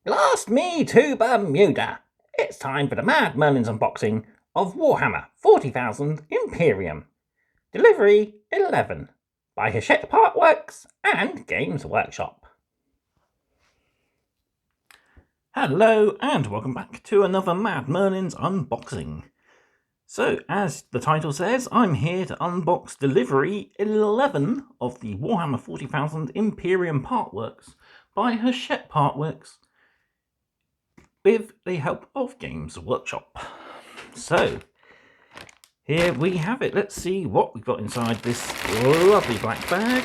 Blast me to Bermuda! It's time for the Mad Merlin's unboxing of Warhammer 40,000 Imperium. Delivery 11 by Hachette Partworks and Games Workshop. Hello and welcome back to another Mad Merlin's unboxing. So, as the title says, I'm here to unbox delivery 11 of the Warhammer 40,000 Imperium Partworks by Hachette Partworks with the help of Games Workshop. So, here we have it. Let's see what we've got inside this lovely black bag.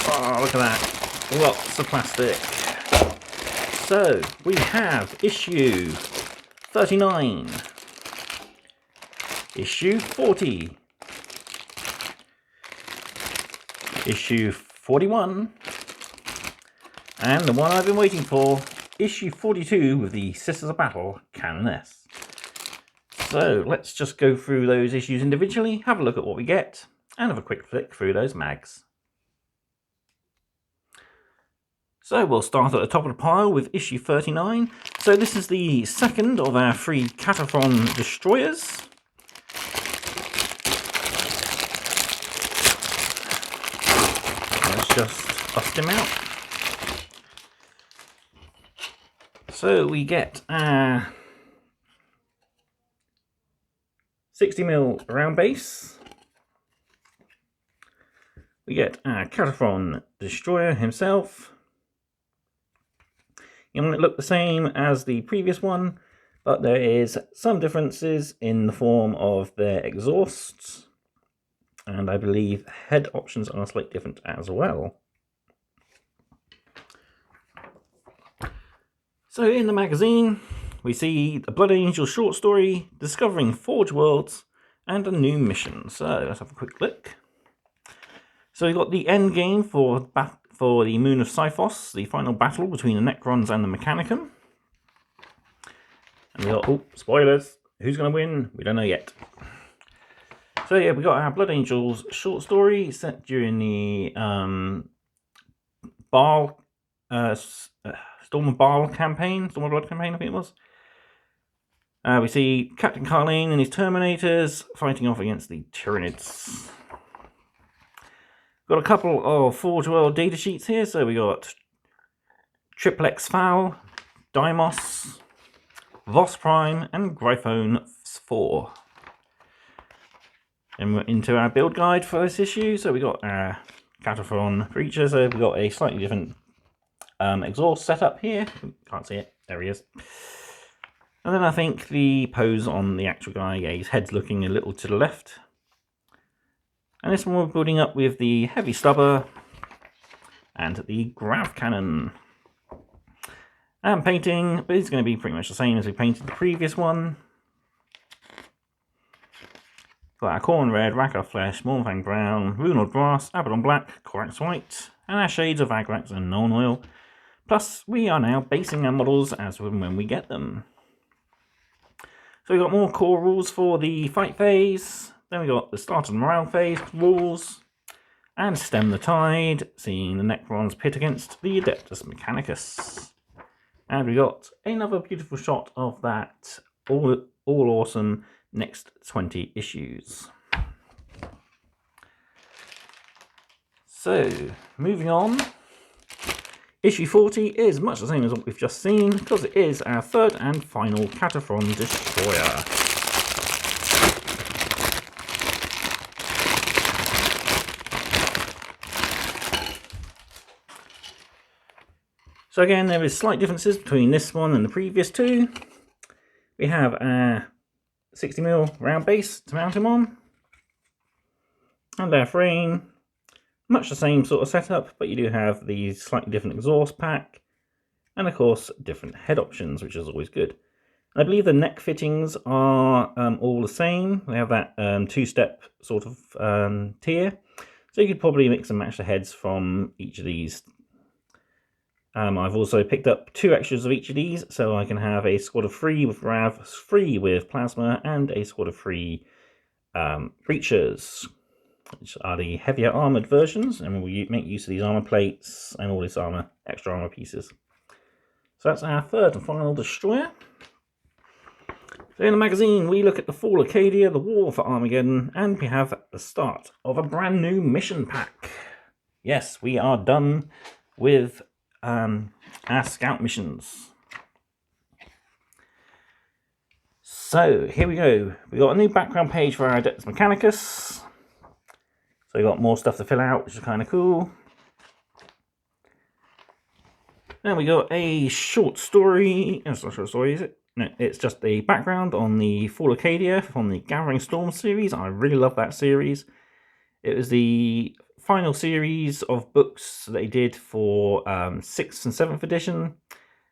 Oh, look at that. Lots of plastic. So, we have issue 39, issue 40, issue 41, and the one I've been waiting for, issue 42 with the Sisters of Battle Canoness. So let's just go through those issues individually, have a look at what we get, and have a quick flick through those mags. So we'll start at the top of the pile with issue 39. So this is the second of our 3 Cataphrone destroyers. Let's just bust him out. So we get our 60mm round base. We get our Cataphrone destroyer himself. It won't look the same as the previous one, but there is some differences in the form of their exhausts, and I believe head options are slightly different as well. So in the magazine, we see the Blood Angel short story, Discovering Forge Worlds, and a new mission. So let's have a quick look. So we've got the end game for the Moon of Cyphos, the final battle between the Necrons and the Mechanicum. And we got, oh, spoilers, who's going to win? We don't know yet. So yeah, we got our Blood Angels short story set during the Storm of Baal campaign, Storm of Blood campaign, I think it was. We see Captain Carlane and his Terminators fighting off against the Tyranids. Got a couple of Forge World data sheets here. So we got Triplex Foul, Deimos, Voss Prime, and Gryphon 4. And we're into our build guide for this issue. So we got our Cataphrone creature. So we've got a slightly different exhaust setup here. Can't see it. There he is. And then I think the pose on the actual guy, yeah, his head's looking a little to the left. And this one we're building up with the Heavy Stubber and the Grav Cannon. And painting, but it's going to be pretty much the same as we painted the previous one. Got our Khorne Red, Rakka Flesh, Mornfang Brown, Runald Brass, Abaddon Black, Corax White, and our shades of Agrax and Nuln Oil. Plus, we are now basing our models as when we get them. So we've got more core rules for the fight phase. Then we got the start of the morale phase rules, and Stem the Tide, seeing the Necrons pit against the Adeptus Mechanicus. And we got another beautiful shot of that all awesome next 20 issues. So, moving on. Issue 40 is much the same as what we've just seen, because it is our third and final Cataphrone destroyer. So again, there is slight differences between this one and the previous two. We have our 60mm round base to mount him on, and our frame, much the same sort of setup, but you do have the slightly different exhaust pack, and of course different head options, which is always good. I believe the neck fittings are all the same. They have that 2-step sort of tier, so you could probably mix and match the heads from each of these. I've also picked up 2 extras of each of these, so I can have a squad of 3 with Rav, 3 with Plasma, and a squad of 3 Breachers. which are the heavier armoured versions, and we'll make use of these armour plates and all this extra armour pieces. So that's our third and final destroyer. So in the magazine, we look at the Fall of Acadia, the War for Armageddon, and we have the start of a brand new mission pack. Yes, we are done with our scout missions. So here we go. We got a new background page for our Adepta Mechanicus. So we got more stuff to fill out, which is kind of cool. Then we got a short story. It's not a short story, is it? No, it's just a background on the Fall of Acadia from the Gathering Storm series. I really love that series. It was the final series of books they did for 6th and 7th edition.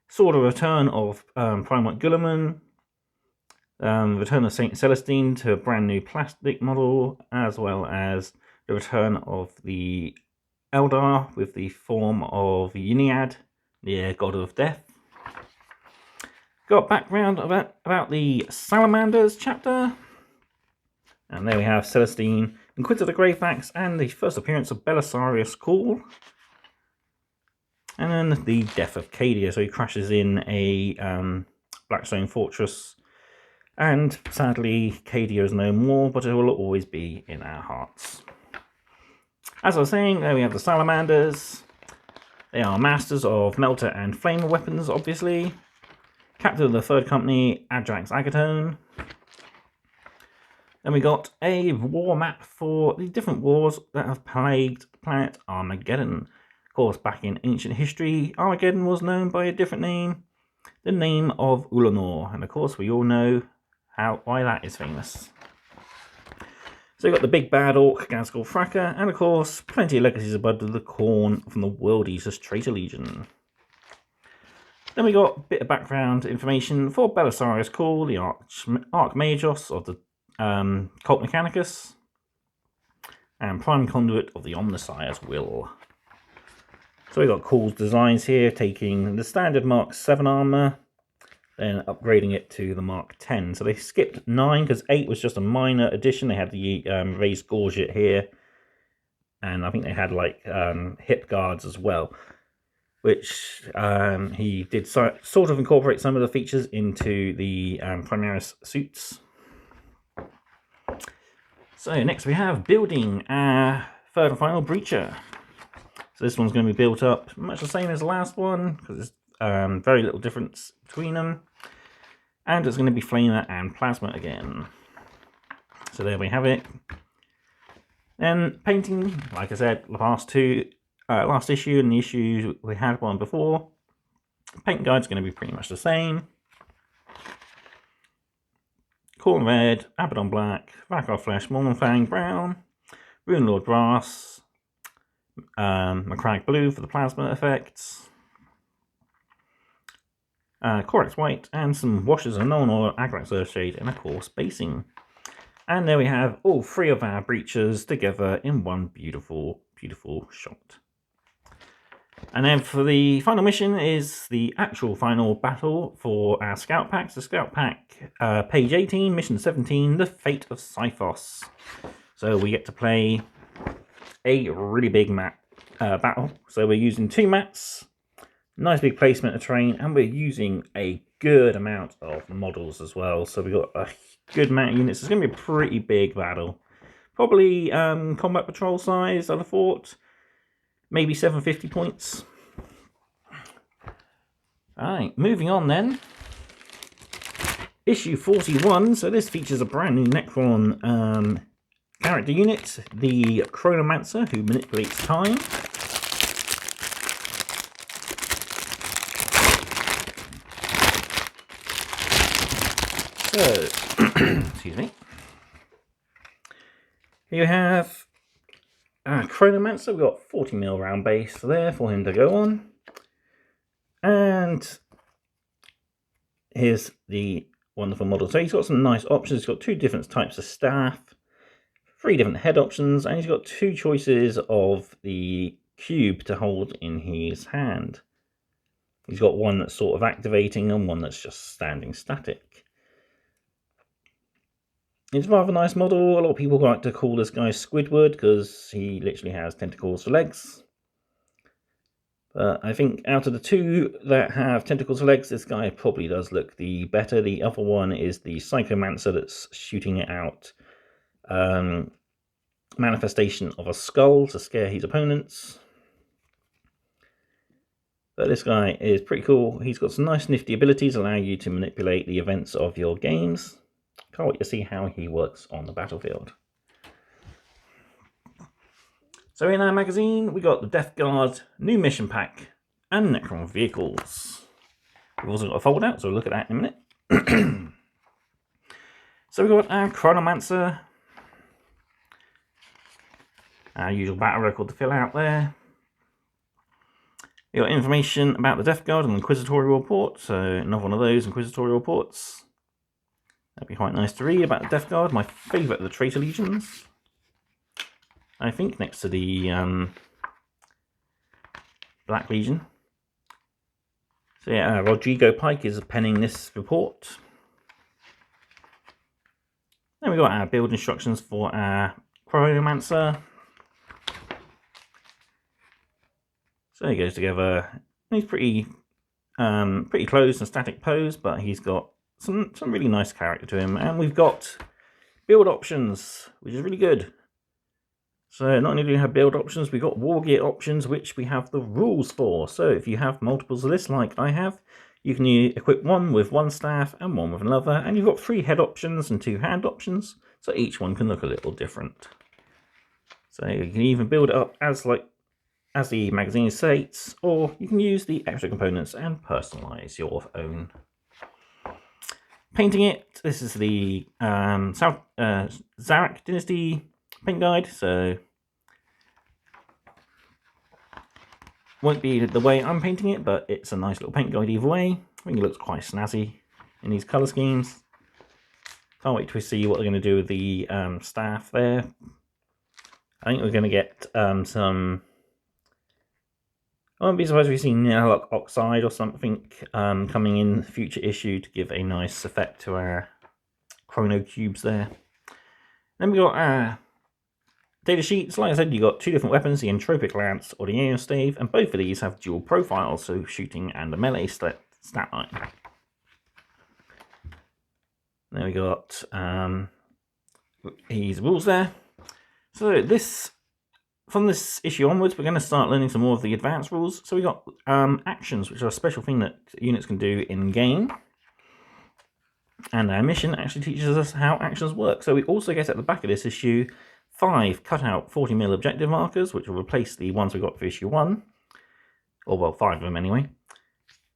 Saw the return of Primarch Guilliman, return of Saint Celestine to a brand new plastic model, as well as the return of the Eldar with the form of Yniad, the god of death. Got background about the Salamanders chapter. And there we have Celestine, Inquisitor of the Greyfax, and the first appearance of Belisarius Call. And then the death of Cadia, so he crashes in a Blackstone fortress. And sadly, Cadia is no more, but it will always be in our hearts. As I was saying, there we have the Salamanders. They are masters of melter and flamer weapons, obviously. Captain of the 3rd Company, Ajax Agatone. Then we got a war map for the different wars that have plagued the planet Armageddon. Of course, back in ancient history, Armageddon was known by a different name, the name of Ulanor. And of course, we all know why that is famous. So we've got the big bad orc, Gazgul Fracker, and of course, plenty of legacies of Bud of the Corn from the World Eaters Traitor Legion. Then we got a bit of background information for Belisarius Call, the Archmagos of the Cult Mechanicus, and Prime Conduit of the Omnissiah's Will. So we've got Call's designs here, taking the standard Mark 7 armour, then upgrading it to the Mark 10. So they skipped 9 because 8 was just a minor addition. They had the raised gorget here, and I think they had like hip guards as well, which he did sort of incorporate some of the features into the Primaris suits. So next we have building our third and final breacher. So this one's going to be built up much the same as the last one, because there's very little difference between them. And it's going to be flamer and plasma again. So there we have it. And painting, like I said, last issue and the issue we had one before, paint guide's going to be pretty much the same. Corn red, Abaddon black, Vakar flesh, Mormonfang brown, Rune Lord brass, Macragge blue for the plasma effects, Corax white, and some washes of Null Oil, Agrax Earthshade, and of course basing. And there we have all 3 of our breachers together in one beautiful, beautiful shot. And then for the final mission is the actual final battle for our scout packs. The scout pack, page 18, mission 17, the Fate of Cyphos. So we get to play a really big map battle. So we're using 2 mats, nice big placement of terrain, and we're using a good amount of models as well. So we've got a good amount of units. It's going to be a pretty big battle. Probably combat patrol size, I'd have thought. Maybe 750 points. Alright, moving on then. Issue 41. So this features a brand new Necron character unit, the Chronomancer, who manipulates time. So, excuse me. Here you have Chronomancer. We've got 40mm round base there for him to go on. And here's the wonderful model. So he's got some nice options. He's got 2 different types of staff, 3 different head options, and he's got 2 choices of the cube to hold in his hand. He's got one that's sort of activating and one that's just standing static. It's a rather nice model. A lot of people like to call this guy Squidward because he literally has tentacles for legs. But I think out of the two that have tentacles for legs, this guy probably does look the better. The other one is the Chronomancer that's shooting it out. Manifestation of a skull to scare his opponents. But this guy is pretty cool. He's got some nice nifty abilities allowing you to manipulate the events of your games. Can't wait to see how he works on the battlefield. So in our magazine, we got the Death Guard new mission pack and Necron vehicles. We've also got a fold out, so we'll look at that in a minute. So we've got our Chronomancer. Our usual battle record to fill out there. We've got information about the Death Guard and the Inquisitorial report, so another one of those Inquisitorial reports. That'd be quite nice to read about the Death Guard, my favourite of the Traitor Legions. I think next to the Black Legion. So yeah, Rodrigo Pike is penning this report. Then we've got our build instructions for our Chronomancer. So he goes together. He's pretty close and static pose, but he's got some really nice character to him. And we've got build options, which is really good. So not only do we have build options, we've got war gear options, which we have the rules for. So if you have multiples of this, like I have, you can equip one with one staff and one with another. And you've got 3 head options and 2 hand options. So each one can look a little different. So you can even build it up as the magazine states, or you can use the extra components and personalize your own. Painting it, this is the Zarak Dynasty paint guide, so won't be the way I'm painting it, but it's a nice little paint guide either way. I think it looks quite snazzy in these colour schemes. Can't wait to see what they're going to do with the staff there. I think we're going to get some... I won't be surprised if we see Nihilok Oxide or something coming in the future issue to give a nice effect to our chrono cubes there. Then we got our data sheets. Like I said, you got 2 different weapons, the Entropic Lance or the Aeon Stave, and both of these have dual profiles, so shooting and a melee stat line. Then we got his rules there. So from this issue onwards, we're going to start learning some more of the advanced rules. So we got actions, which are a special thing that units can do in game. And our mission actually teaches us how actions work. So we also get at the back of this issue 5 cut-out 40mm objective markers, which will replace the ones we got for issue 1. Or, well, 5 of them anyway.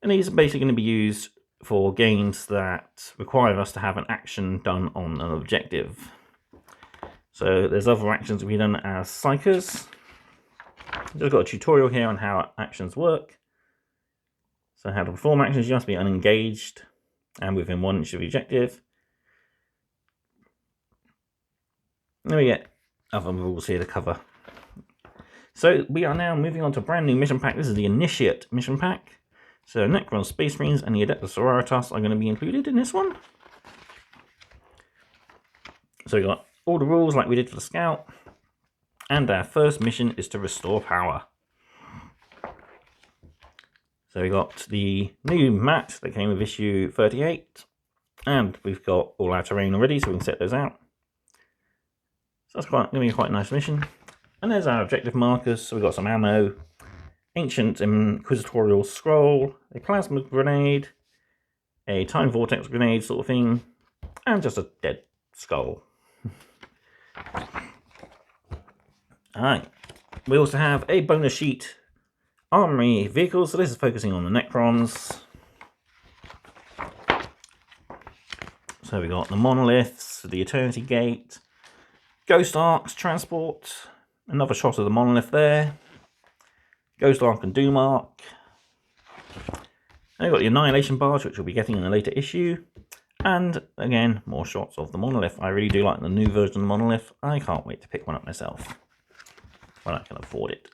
And these are basically going to be used for games that require us to have an action done on an objective. So there's other actions that we done as psychers. I've just got a tutorial here on how actions work. So how to perform actions, you must be unengaged and within 1 inch of the objective. Then we get other rules here to cover. So we are now moving on to a brand new mission pack. This is the Initiate mission pack. So Necron, Space Marines and the Adepta Sororitas are going to be included in this one. So we got all the rules like we did for the Scout. And our first mission is to restore power. So we got the new mat that came with issue 38. And we've got all our terrain already, so we can set those out. So that's going to be quite a nice mission. And there's our objective markers. So we've got some ammo, ancient inquisitorial scroll, a plasma grenade, a time vortex grenade sort of thing, and just a dead skull. Alright, we also have a bonus sheet, Armory vehicles, so this is focusing on the Necrons. So we got the Monoliths, the Eternity Gate, Ghost Arcs, Transport, another shot of the Monolith there, Ghost Arc and Doom Arc. Then we've got the Annihilation Barge, which we'll be getting in a later issue. And again, more shots of the Monolith. I really do like the new version of the Monolith. I can't wait to pick one up myself when I can afford it.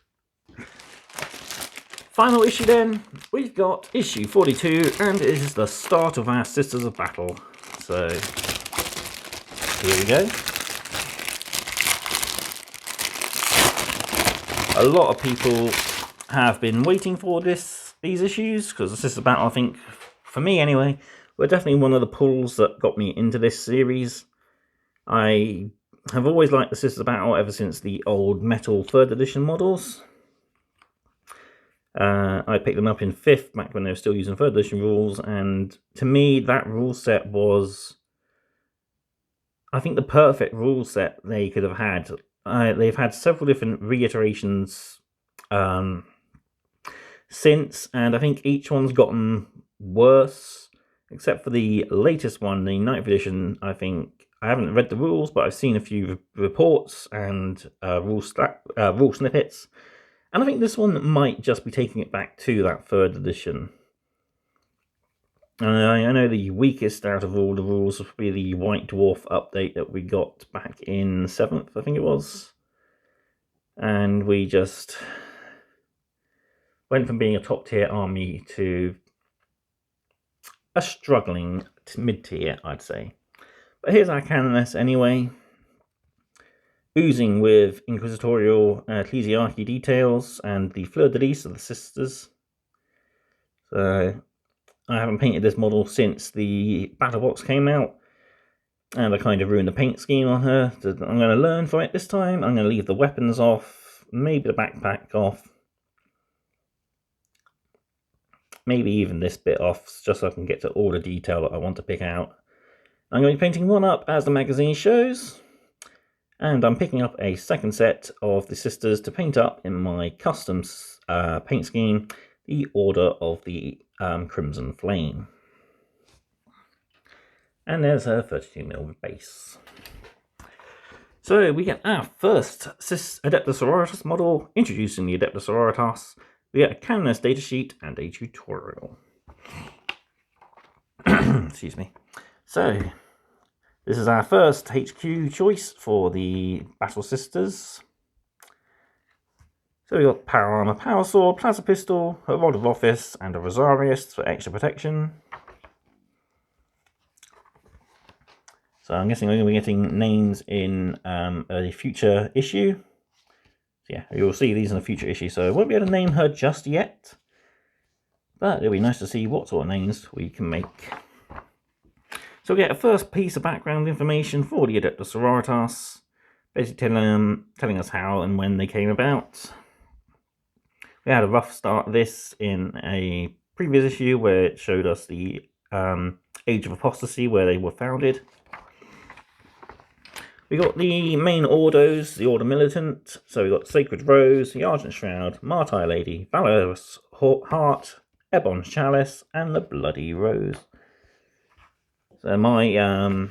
Final issue then, we've got issue 42, and it is the start of our Sisters of Battle. So here we go. A lot of people have been waiting for these issues, because the Sisters of Battle, I think, for me anyway, were definitely one of the pulls that got me into this series. I have always liked the Sisters of Battle ever since the old metal 3rd edition models. I picked them up in 5th, back when they were still using 3rd edition rules, and to me that rule set was, I think, the perfect rule set they could have had. They've had several different reiterations since, and I think each one's gotten worse, except for the latest one, the 9th edition. I think, I haven't read the rules, but I've seen a few reports and rule snippets, and I think this one might just be taking it back to that 3rd edition. I know the weakest out of all the rules would be the White Dwarf update that we got back in 7th, I think it was. And we just went from being a top-tier army to a struggling mid-tier, I'd say. But here's our Canoness anyway. Oozing with inquisitorial ecclesiarchy details and the fleur-de-lis of the sisters. So I haven't painted this model since the battle box came out, and I kind of ruined the paint scheme on her. I'm going to learn from it this time. I'm going to leave the weapons off, maybe the backpack off, maybe even this bit off, just so I can get to all the detail that I want to pick out. I'm going to be painting one up as the magazine shows, and I'm picking up a second set of the sisters to paint up in my custom paint scheme, the Order of the Crimson Flame. And there's her 32mm base. So we get our first Adepta Sororitas model, introducing the Adepta Sororitas. We get a Canoness datasheet and a tutorial. Excuse me. So this is our first HQ choice for the Battle Sisters. So we got Power Armor, Power Sword, Plasma Pistol, a Rod of Office, and a Rosarius for extra protection. So I'm guessing we're going to be getting names in a future issue. So yeah, you'll see these in a future issue, so I won't be able to name her just yet. But it'll be nice to see what sort of names we can make. So we get a first piece of background information for the Adepta Sororitas, basically telling us how and when they came about. We had a rough start of this in a previous issue where it showed us the Age of Apostasy, where they were founded. We got the main Ordos, the Order Militant, so we got Sacred Rose, the Argent Shroud, Martyr Lady, Valorous Heart, Ebon's Chalice, and the Bloody Rose. So my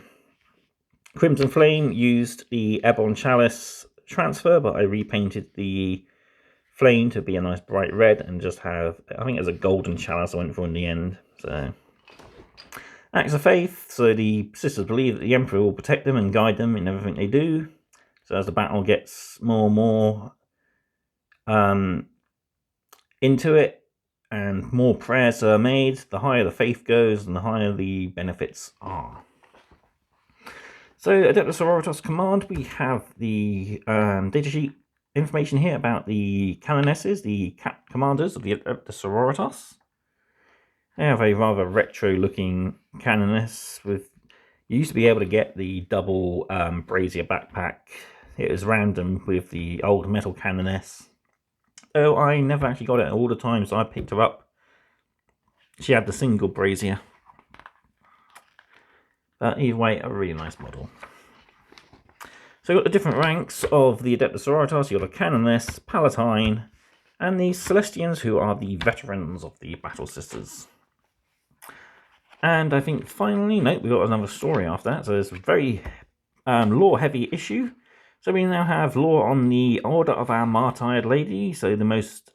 Crimson Flame used the Ebon Chalice transfer, but I repainted the flame to be a nice bright red and just have, I think it was a golden chalice I went for in the end. So Acts of Faith, so the sisters believe that the Emperor will protect them and guide them in everything they do. So as the battle gets more and more into it, and more prayers are made, the higher the faith goes and the higher the benefits are. So Adepta Sororitas Command, we have the datasheet information here about the Canonesses, the commanders of the Adepta Sororitas. They have a rather retro looking Canoness with, you used to be able to get the double brazier backpack. It was random with the old metal Canoness. So I never actually got it all the time, so I picked her up. She had the single brazier. But either way, a really nice model. So you've got the different ranks of the Adepta Sororitas. You've got a Canoness, Palatine, and the Celestians, who are the veterans of the Battle Sisters. And I think finally, nope, we've got another story after that. So it's a very lore-heavy issue. So we now have lore on the Order of our Martyred Lady, so the most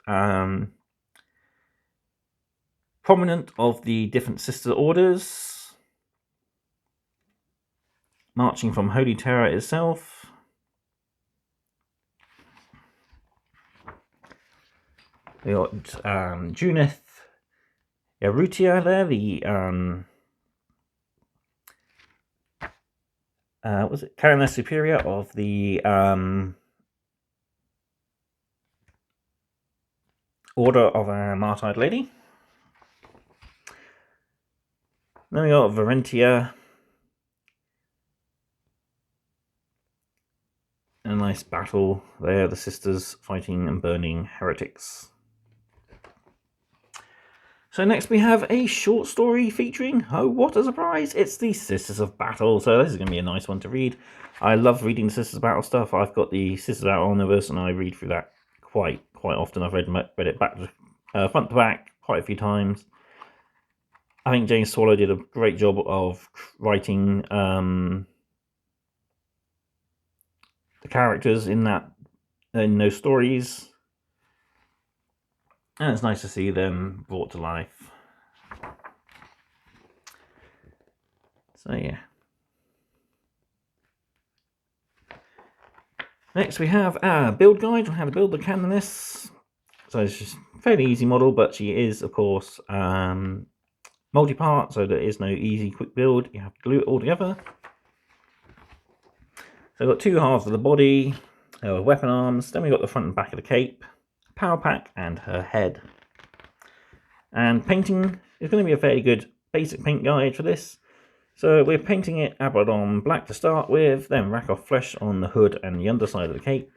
prominent of the different sister orders, marching from Holy Terror itself. We got Junith Yarutia there, the was it Chronomancer Superior of the Order of a Martyred Lady. Then we got Varentia. A nice battle there, the sisters fighting and burning heretics. So next we have a short story featuring, oh what a surprise, it's the Sisters of Battle. So this is going to be a nice one to read. I love reading the Sisters of Battle stuff. I've got the Sisters of Battle Omnibus and I read through that quite often. I've read it back to front to back quite a few times. I think James Swallow did a great job of writing the characters in those stories, and it's nice to see them brought to life. So yeah. Next we have a build guide on how to build the Canoness. So it's just a fairly easy model, but she is of course multi-part, so there is no easy quick build. You have to glue it all together. So we've got two halves of the body, weapon arms, then we've got the front and back of the cape, power pack, and her head. And painting is going to be a fairly good basic paint guide for this. So we're painting it Abaddon black to start with, then Rakoff flesh on the hood and the underside of the cape,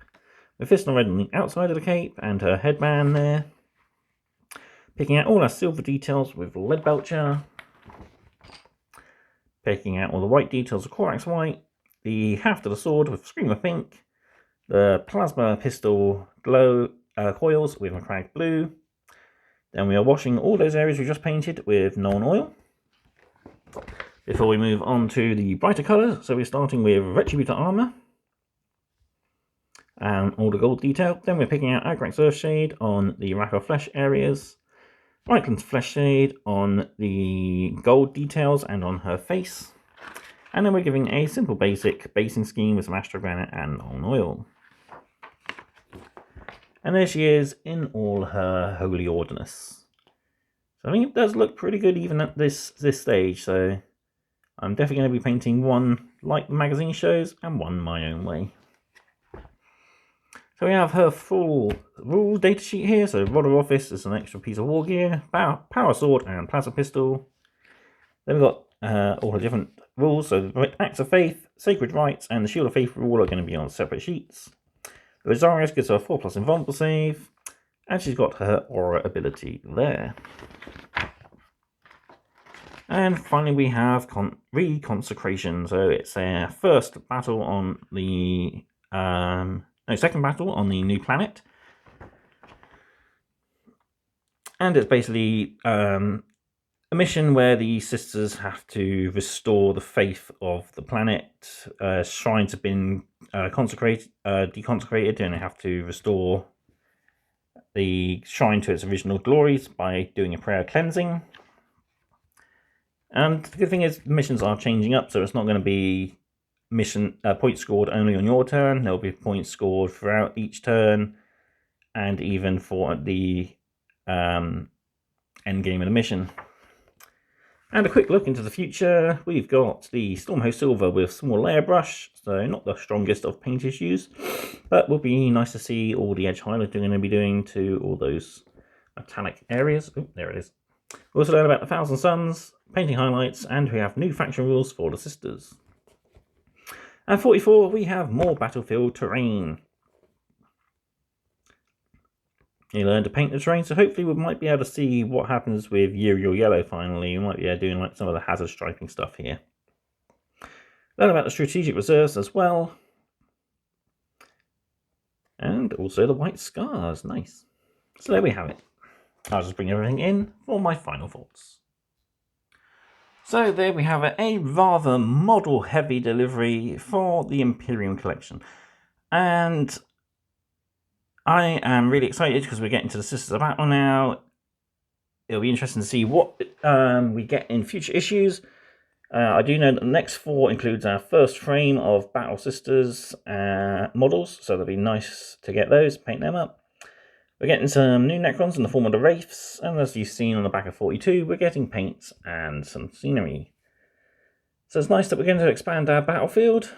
Mephiston red on the outside of the cape, and her headband there. Picking out all our silver details with lead belcher. Picking out all the white details of Corax white. The haft of the sword with Screamer pink, the plasma pistol glow coils with Macragge blue. Then we are washing all those areas we just painted with Nuln oil. Before we move on to the brighter colours, so we're starting with Retributor armour and all the gold detail. Then we're picking out Agrax Earthshade on the Rakoff flesh areas, Reikland's flesh shade on the gold details and on her face. And then we're giving a simple basic basing scheme with some Astrogranite and Nuln oil. And there she is in all her holy orderness. So I think it does look pretty good even at this stage. So I'm definitely going to be painting one like the magazine shows and one my own way. So we have her full rules datasheet here. So Rod of Office is an extra piece of war gear, power sword and plasma pistol. Then we've got all the different rules. So the Acts of Faith, Sacred Rites, and the Shield of Faith rule are going to be on separate sheets. The Rosarius gives her a 4+ invulnerable save, and she's got her aura ability there. And finally we have Reconsecration. So it's a first battle on the second battle on the new planet. And it's basically a mission where the sisters have to restore the faith of the planet. Shrines have been deconsecrated, and they have to restore the shrine to its original glories by doing a prayer cleansing. And the good thing is missions are changing up, so it's not going to be points scored only on your turn. There'll be points scored throughout each turn, and even for the end game of the mission. And a quick look into the future, we've got the Stormhost Silver with small layer brush, so not the strongest of paint issues, but will be nice to see all the edge highlighting we're going to be doing to all those metallic areas. Oh, there it is. We also learn about the Thousand Suns, painting highlights, and we have new faction rules for the sisters. And 44, we have more battlefield terrain. You learn to paint the terrain, so hopefully we might be able to see what happens with Uriel Yellow finally. We might be doing like some of the hazard striping stuff here. Learn about the strategic reserves as well. And also the white scars, nice. So there we have it. I'll just bring everything in for my final thoughts. So there we have a rather model heavy delivery for the Imperium collection. And I am really excited because we're getting to the Sisters of Battle now. It'll be interesting to see what we get in future issues. I do know that the next 4 includes our first frame of Battle Sisters models, so it'll be nice to get those, paint them up. We're getting some new Necrons in the form of the Wraiths, and as you've seen on the back of 42, we're getting paints and some scenery. So it's nice that we're going to expand our battlefield.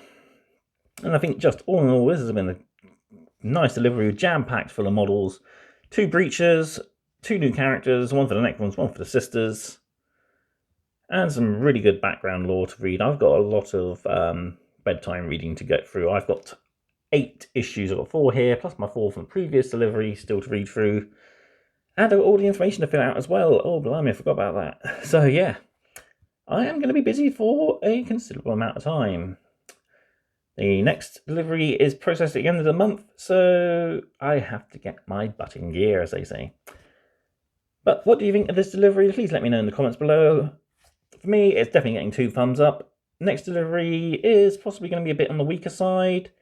And I think just all in all, this has been a nice delivery, jam-packed full of models. 2 breaches, 2 new characters, one for the Necrons, one for the Sisters. And some really good background lore to read. I've got a lot of bedtime reading to get through. I've got 8 issues. I've got 4 here, plus my 4 from the previous delivery still to read through. And I've got all the information to fill out as well. Oh, blimey, I forgot about that. So, yeah. I am going to be busy for a considerable amount of time. The next delivery is processed at the end of the month, so I have to get my butt in gear, as they say. But what do you think of this delivery? Please let me know in the comments below. For me, it's definitely getting 2 thumbs up. Next delivery is possibly going to be a bit on the weaker side.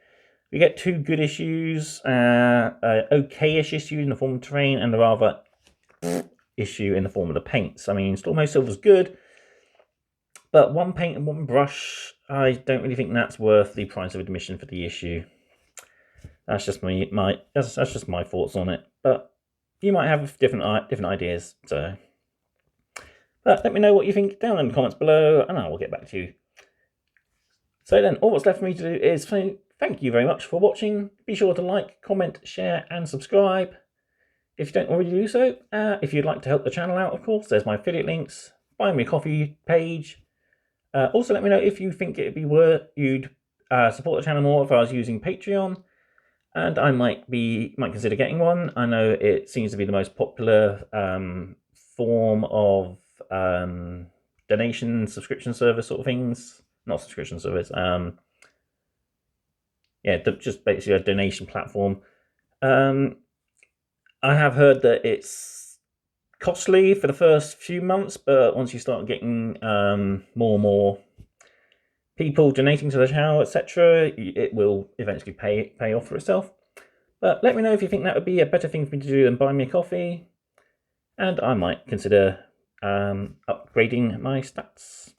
We get 2 good issues, okay-ish issue in the form of terrain, and a rather issue in the form of the paints. I mean, Stormhost Silver's good, but 1 paint and 1 brush, I don't really think that's worth the price of admission for the issue. That's just that's just my thoughts on it. But you might have different ideas. So, but let me know what you think down in the comments below, and I will get back to you. So then, all that's left for me to do is say thank you very much for watching. Be sure to like, comment, share, and subscribe if you don't already do so. If you'd like to help the channel out, of course, there's my affiliate links, buy me a coffee page. Also, let me know if you think it'd be worth you'd support the channel more if I was using Patreon, and I might consider getting one. I know it seems to be the most popular form of donation subscription service sort of things. Not subscription service. Yeah, just basically a donation platform. I have heard that it's costly for the first few months, but once you start getting more and more people donating to the channel, etc., it will eventually pay off for itself. But let me know if you think that would be a better thing for me to do than buy me a coffee, and I might consider upgrading my stats.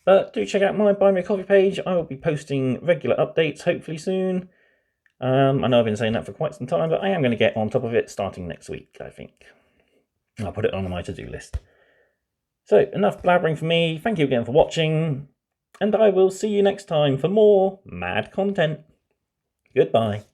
But do check out my Buy Me a Coffee page. I will be posting regular updates, hopefully soon. I know I've been saying that for quite some time, but I am going to get on top of it starting next week, I think. I'll put it on my to-do list. So, enough blabbering for me. Thank you again for watching, and I will see you next time for more mad content. Goodbye.